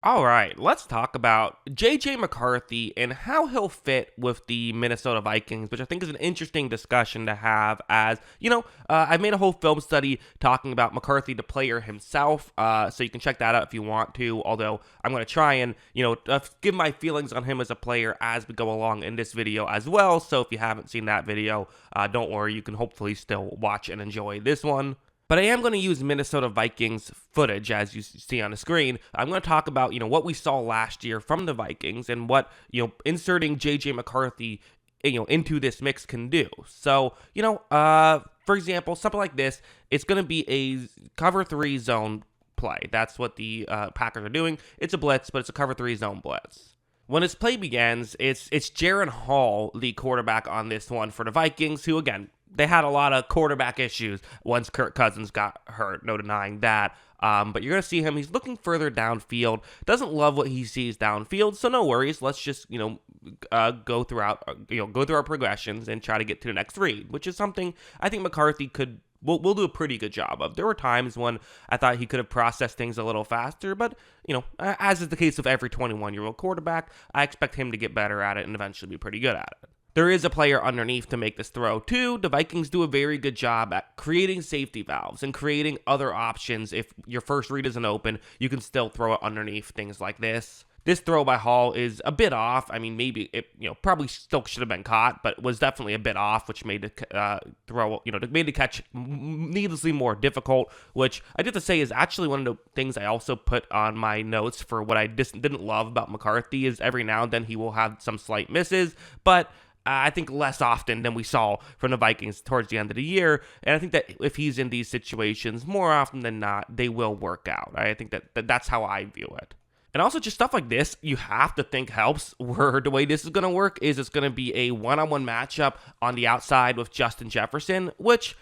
All right, let's talk about JJ McCarthy and how he'll fit with the Minnesota Vikings, which I think is an interesting discussion to have. As I made a whole film study talking about McCarthy, the player himself, so you can check that out if you want to. Although I'm going to try and give my feelings on him as a player as we go along in this video as well. So if you haven't seen that video, don't worry, you can hopefully still watch and enjoy this one. But I am going to use Minnesota Vikings footage, as you see on the screen. I'm going to talk about, what we saw last year from the Vikings and what, inserting JJ McCarthy, into this mix can do. So, for example, something like this, it's going to be a cover 3 zone play. That's what the Packers are doing. It's a blitz, but it's a cover 3 zone blitz. When this play begins, it's Jaren Hall, the quarterback on this one for the Vikings, who, again, they had a lot of quarterback issues once Kirk Cousins got hurt, no denying that. But you're going to see him. He's looking further downfield. Doesn't love what he sees downfield, so no worries. Let's just, go through our progressions and try to get to the next read, which is something I think McCarthy will do a pretty good job of. There were times when I thought he could have processed things a little faster, but, as is the case of every 21-year-old quarterback, I expect him to get better at it and eventually be pretty good at it. There is a player underneath to make this throw, too. The Vikings do a very good job at creating safety valves and creating other options. If your first read isn't open, you can still throw it underneath, things like this. This throw by Hall is a bit off. I mean, maybe it, probably still should have been caught, but was definitely a bit off, which made the made the catch needlessly more difficult, which I have to say is actually one of the things I also put on my notes for what I just didn't love about McCarthy is every now and then he will have some slight misses, but I think less often than we saw from the Vikings towards the end of the year. And I think that if he's in these situations, more often than not, they will work out. I think that's how I view it. And also just stuff like this, you have to think helps. Where the way this is going to work is it's going to be a one-on-one matchup on the outside with Justin Jefferson, which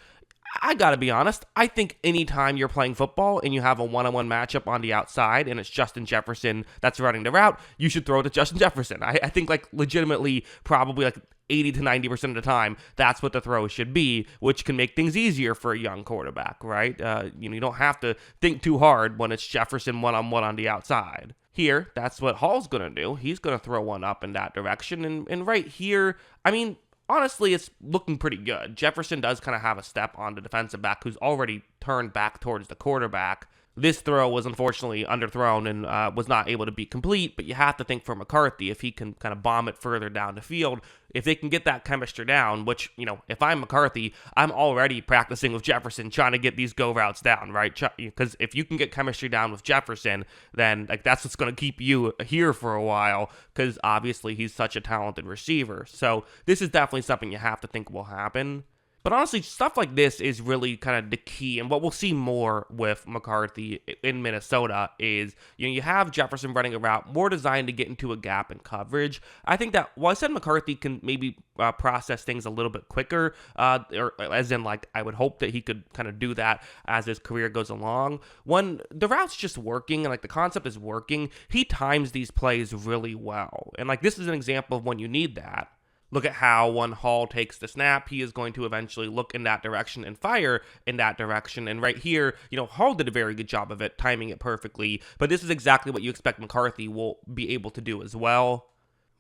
I gotta be honest, I think anytime you're playing football and you have a one-on-one matchup on the outside and it's Justin Jefferson that's running the route, you should throw it to Justin Jefferson. I think legitimately probably 80 to 90% of the time, that's what the throw should be, which can make things easier for a young quarterback, right? You don't have to think too hard when it's Jefferson one-on-one on the outside. Here, that's what Hall's going to do. He's going to throw one up in that direction. And right here, I mean, honestly, it's looking pretty good. Jefferson does kind of have a step on the defensive back who's already turned back towards the quarterback. This throw was unfortunately underthrown and was not able to be complete, but you have to think for McCarthy, if he can kind of bomb it further down the field, if they can get that chemistry down, which, if I'm McCarthy, I'm already practicing with Jefferson trying to get these go routes down, right? Because if you can get chemistry down with Jefferson, then that's what's going to keep you here for a while, because obviously he's such a talented receiver. So this is definitely something you have to think will happen. But honestly, stuff like this is really kind of the key, and what we'll see more with McCarthy in Minnesota is, you have Jefferson running a route more designed to get into a gap in coverage. I think that, while I said McCarthy can maybe process things a little bit quicker, or as in, I would hope that he could kind of do that as his career goes along. When the route's just working, and the concept is working, he times these plays really well. And this is an example of when you need that. Look at how when Hall takes the snap, he is going to eventually look in that direction and fire in that direction. And right here, Hall did a very good job of it, timing it perfectly. But this is exactly what you expect McCarthy will be able to do as well.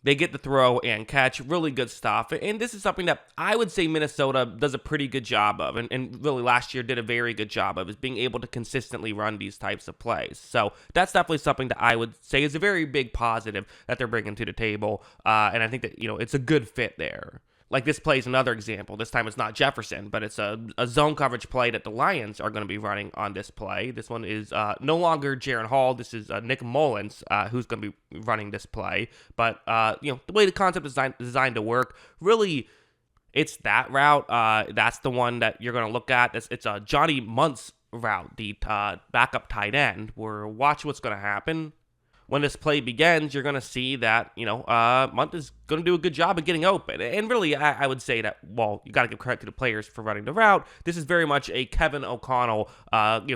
They get the throw and catch, really good stuff. And this is something that I would say Minnesota does a pretty good job of, and really last year did a very good job of, is being able to consistently run these types of plays. So that's definitely something that I would say is a very big positive that they're bringing to the table. And I think that, it's a good fit there. This play is another example. This time it's not Jefferson, but it's a zone coverage play that the Lions are going to be running on this play. This one is no longer Jaren Hall. This is Nick Mullins who's going to be running this play. But, the way the concept is designed to work, really, it's that route. That's the one that you're going to look at. It's a Johnny Muntz route, the backup tight end, where watch what's going to happen. When this play begins, you're going to see that, Munt is going to do a good job of getting open. And really, I would say that, you got to give credit to the players for running the route. This is very much a Kevin O'Connell,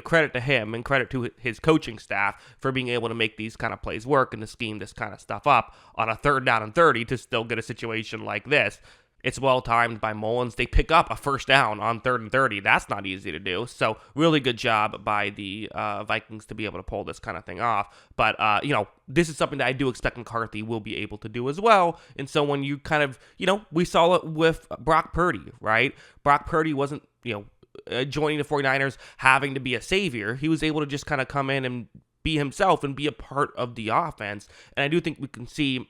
credit to him and credit to his coaching staff for being able to make these kind of plays work and to scheme this kind of stuff up on a 3rd down and 30 to still get a situation like this. It's well timed by Mullins. They pick up a first down on 3rd and 30. That's not easy to do. So really good job by the Vikings to be able to pull this kind of thing off. But, this is something that I do expect McCarthy will be able to do as well. And so when you kind of, we saw it with Brock Purdy, right? Brock Purdy wasn't, joining the 49ers having to be a savior. He was able to just kind of come in and be himself and be a part of the offense. And I do think we can see,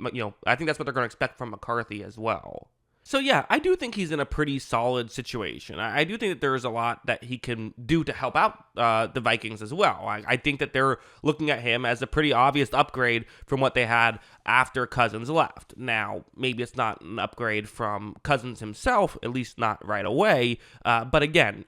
I think that's what they're going to expect from McCarthy as well. So yeah, I do think he's in a pretty solid situation. I do think that there is a lot that he can do to help out the Vikings as well. I think that they're looking at him as a pretty obvious upgrade from what they had after Cousins left. Now, maybe it's not an upgrade from Cousins himself, at least not right away. But again,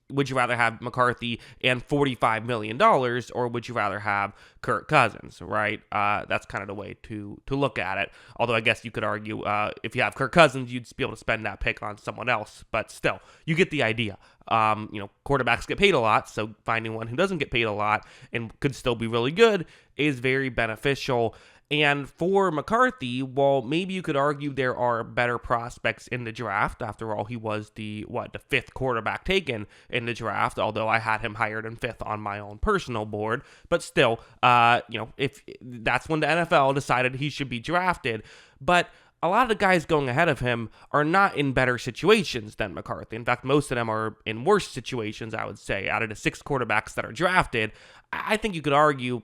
would you rather have McCarthy and $45 million, or would you rather have Kirk Cousins, right? That's kind of the way to look at it. Although I guess you could argue if you have Kirk Cousins, you'd be able to spend that pick on someone else. But still, you get the idea. Quarterbacks get paid a lot, so finding one who doesn't get paid a lot and could still be really good is very beneficial. And for McCarthy, well, maybe you could argue there are better prospects in the draft. After all, he was the 5th quarterback taken in the draft, although I had him hired in 5th on my own personal board. But still, if that's when the NFL decided he should be drafted. But a lot of the guys going ahead of him are not in better situations than McCarthy. In fact, most of them are in worse situations, I would say. Out of the 6 quarterbacks that are drafted, I think you could argue,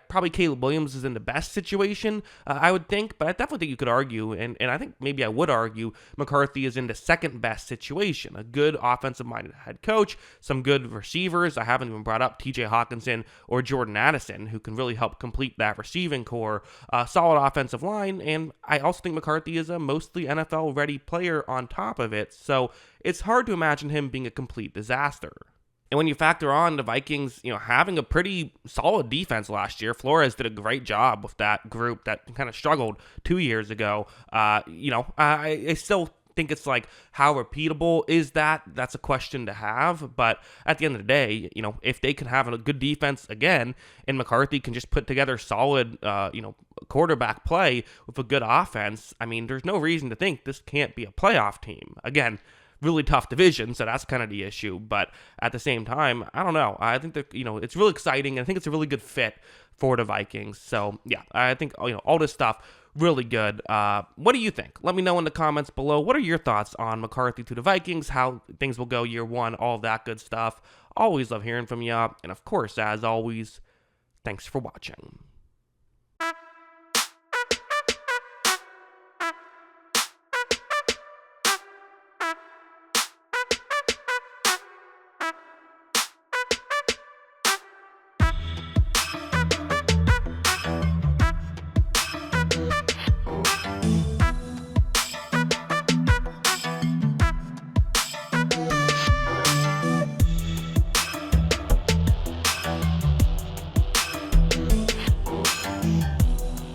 probably Caleb Williams is in the best situation, I would think, but I definitely think you could argue, and I think maybe I would argue, McCarthy is in the second best situation. A good offensive-minded head coach, some good receivers. I haven't even brought up TJ Hawkinson or Jordan Addison, who can really help complete that receiving core. Solid offensive line, and I also think McCarthy is a mostly NFL-ready player on top of it, so it's hard to imagine him being a complete disaster. And when you factor on the Vikings, having a pretty solid defense last year, Flores did a great job with that group that kind of struggled 2 years ago. I still think it's like, how repeatable is that? That's a question to have. But at the end of the day, if they can have a good defense again, and McCarthy can just put together solid, quarterback play with a good offense, I mean, there's no reason to think this can't be a playoff team. Again, really tough division, so that's kind of the issue. But at the same time, I don't know. I think that it's really exciting, and I think it's a really good fit for the Vikings. So yeah, I think all this stuff really good. What do you think? Let me know in the comments below. What are your thoughts on McCarthy to the Vikings? How things will go year one? All of that good stuff. Always love hearing from you. And of course, as always, thanks for watching.